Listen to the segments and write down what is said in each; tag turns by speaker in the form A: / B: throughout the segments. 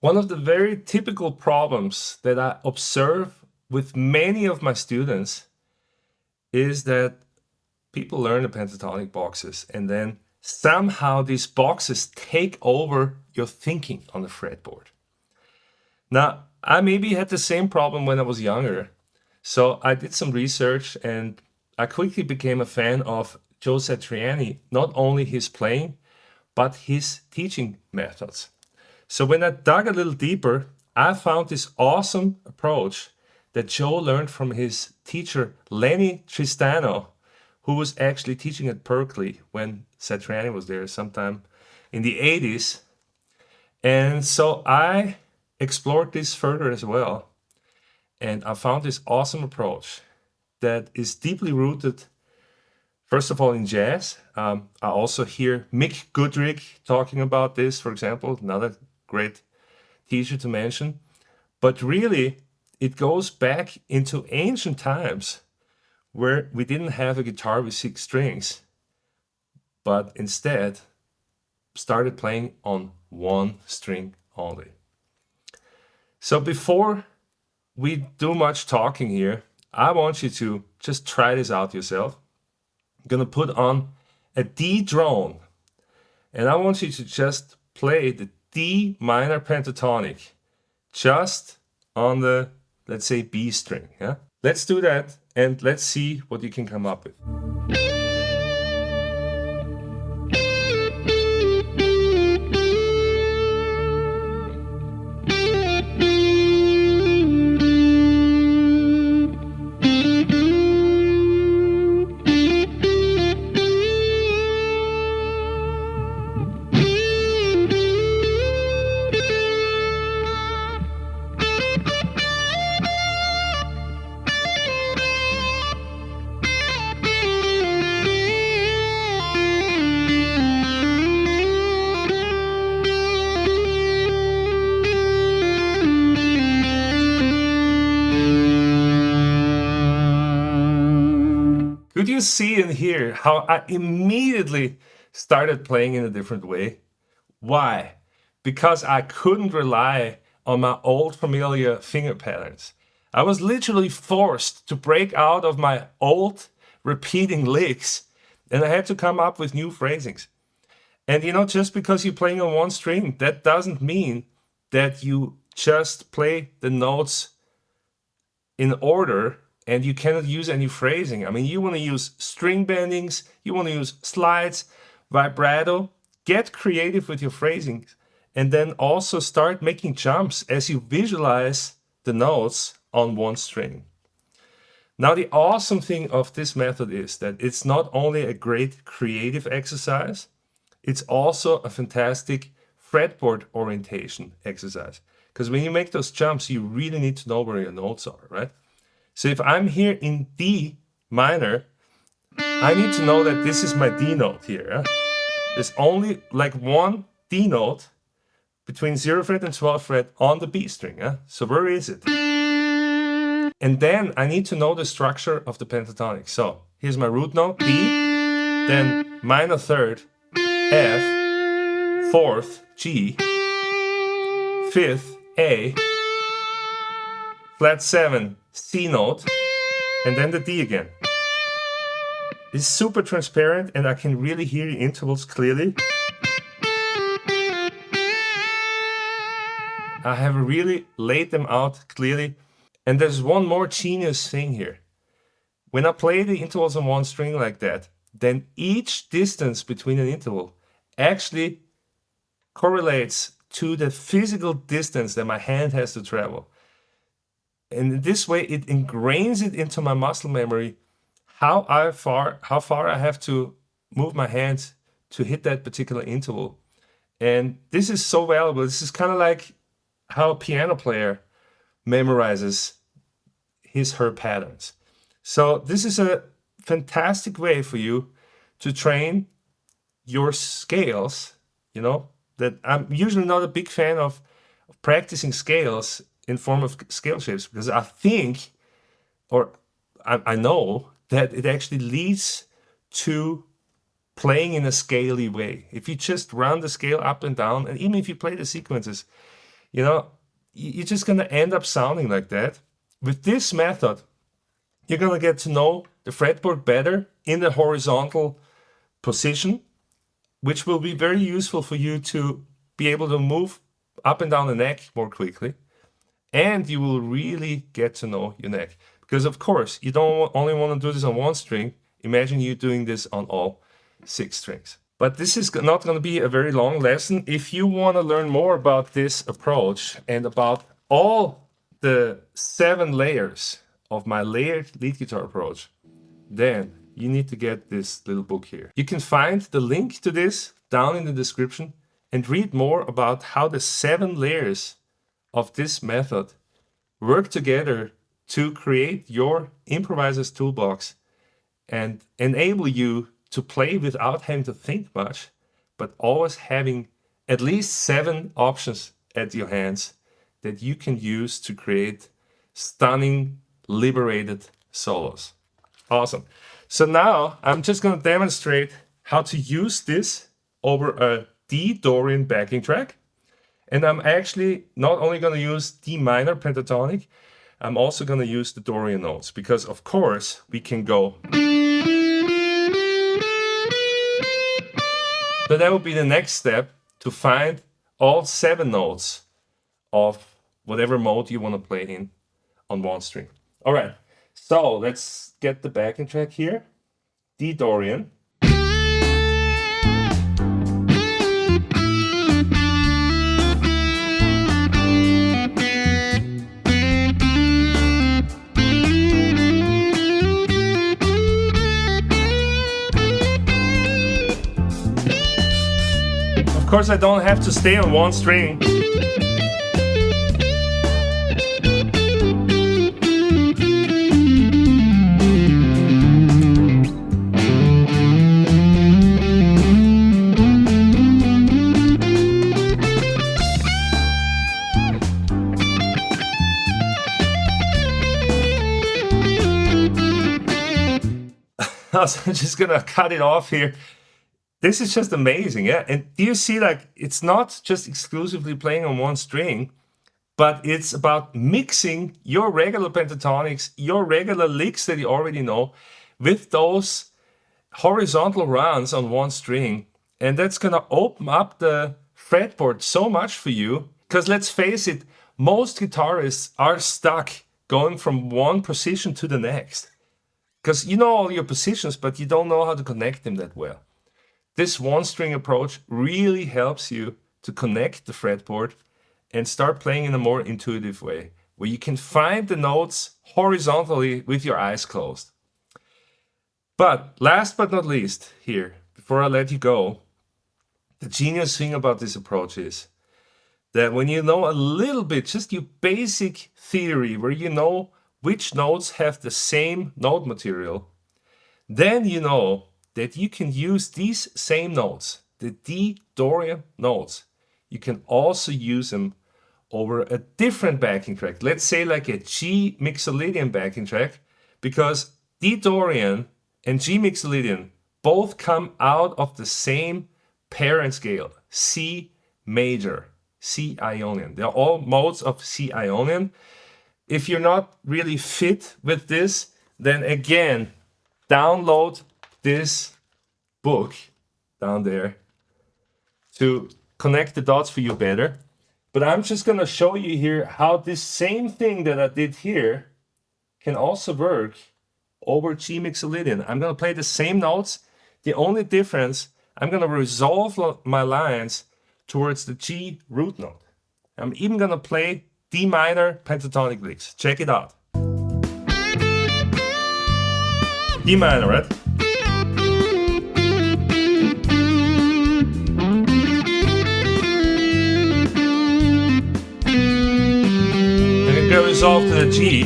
A: One of the very typical problems that I observe with many of my students is that people learn the pentatonic boxes and then somehow these boxes take over your thinking on the fretboard. Now, I maybe had the same problem when I was younger. So I did some research and I quickly became a fan of Joe Satriani, not only his playing, but his teaching methods. So when I dug a little deeper, I found this awesome approach that Joe learned from his teacher, Lenny Tristano, who was actually teaching at Berkeley when Satriani was there sometime in the 80s. And so I explored this further as well. And I found this awesome approach that is deeply rooted, first of all, in jazz. I also hear Mick Goodrick talking about this, for example, another great teacher to mention. But really, it goes back into ancient times where we didn't have a guitar with 6 strings, but instead started playing on 1 string only. So before we do much talking here, I want you to just try this out yourself. I'm gonna put on a D drone, and I want you to just play the D minor pentatonic just on the, let's say, B string. Yeah? Let's do that and let's see what you can come up with. Could you see and hear how I immediately started playing in a different way? Why? Because I couldn't rely on my old familiar finger patterns. I was literally forced to break out of my old repeating licks, and I had to come up with new phrasings. And just because you're playing on 1 string, that doesn't mean that you just play the notes in order and you cannot use any phrasing. I mean, you want to use string bendings, you want to use slides, vibrato, get creative with your phrasings, and then also start making jumps as you visualize the notes on 1 string. Now, the awesome thing of this method is that it's not only a great creative exercise, it's also a fantastic fretboard orientation exercise. Because when you make those jumps, you really need to know where your notes are, right? So if I'm here in D minor, I need to know that this is my D note here. Yeah? There's only like 1 D note between 0 fret and 12 fret on the B string. Yeah? So where is it? And then I need to know the structure of the pentatonic. So here's my root note, D, then minor 3rd, F, 4th, G, 5th, A, flat 7, C note, and then the D again. It's super transparent and I can really hear the intervals clearly. I have really laid them out clearly. And there's one more genius thing here. When I play the intervals on 1 string like that, then each distance between an interval actually correlates to the physical distance that my hand has to travel. And in this way, it ingrains it into my muscle memory how far I have to move my hands to hit that particular interval. And this is so valuable. This is kind of like how a piano player memorizes her patterns. So this is a fantastic way for you to train your scales. That I'm usually not a big fan of practicing scales in form of scale shapes, because I think, or I know that it actually leads to playing in a scaly way. If you just run the scale up and down, and even if you play the sequences, you know, you're just going to end up sounding like that. With this method, you're going to get to know the fretboard better in the horizontal position, which will be very useful for you to be able to move up and down the neck more quickly. And you will really get to know your neck. Because of course, you don't only want to do this on one string. Imagine you doing this on all 6 strings. But this is not going to be a very long lesson. If you want to learn more about this approach and about all the 7 layers of my layered lead guitar approach, then you need to get this little book here. You can find the link to this down in the description and read more about how the 7 layers of this method work together to create your improviser's toolbox and enable you to play without having to think much, but always having at least 7 options at your hands that you can use to create stunning, liberated solos. Awesome. So now I'm just going to demonstrate how to use this over a D Dorian backing track. And I'm actually not only going to use D minor pentatonic, I'm also going to use the Dorian notes, because of course we can go. So that would be the next step, to find all 7 notes of whatever mode you want to play in on one string. All right, so let's get the backing track here. D Dorian. Of course, I don't have to stay on one string. I'm just gonna cut it off here. This is just amazing, yeah? And do you see, like, it's not just exclusively playing on one string, but it's about mixing your regular pentatonics, your regular licks that you already know, with those horizontal runs on one string. And that's gonna open up the fretboard so much for you, because let's face it, most guitarists are stuck going from one position to the next. Because you know all your positions, but you don't know how to connect them that well. This one string approach really helps you to connect the fretboard and start playing in a more intuitive way, where you can find the notes horizontally with your eyes closed. But last but not least here, before I let you go, the genius thing about this approach is that when you know a little bit, just your basic theory, where you know which notes have the same note material, then you know that you can use these same notes, the D Dorian notes. You can also use them over a different backing track. Let's say like a G Mixolydian backing track, because D Dorian and G Mixolydian both come out of the same parent scale, C major, C Ionian. They're all modes of C Ionian. If you're not really fit with this, then again, download this book down there to connect the dots for you better. But I'm just going to show you here how this same thing that I did here can also work over G Mixolydian. I'm going to play the same notes. The only difference, I'm going to resolve my lines towards the G root note. I'm even going to play D minor pentatonic licks. Check it out. D minor, right? And go resolve to the G.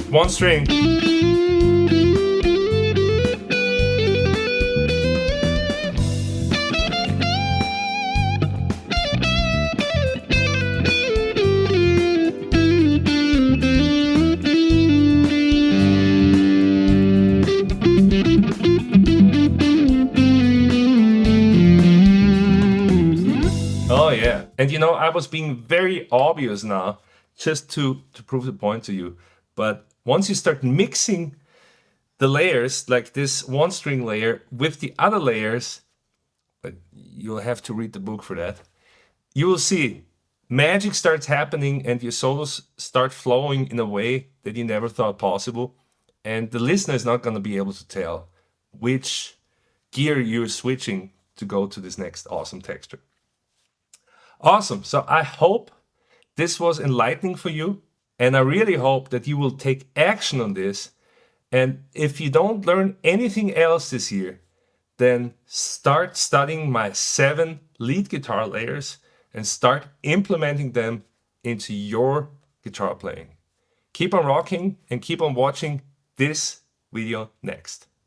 A: One string. And you know, I was being very obvious now, just to prove the point to you. But once you start mixing the layers, like this one string layer with the other layers, but you'll have to read the book for that, you will see magic starts happening and your solos start flowing in a way that you never thought possible. And the listener is not going to be able to tell which gear you're switching to go to this next awesome texture. Awesome. So I hope this was enlightening for you. And I really hope that you will take action on this. And if you don't learn anything else this year, then start studying my 7 lead guitar layers and start implementing them into your guitar playing. Keep on rocking and keep on watching this video next.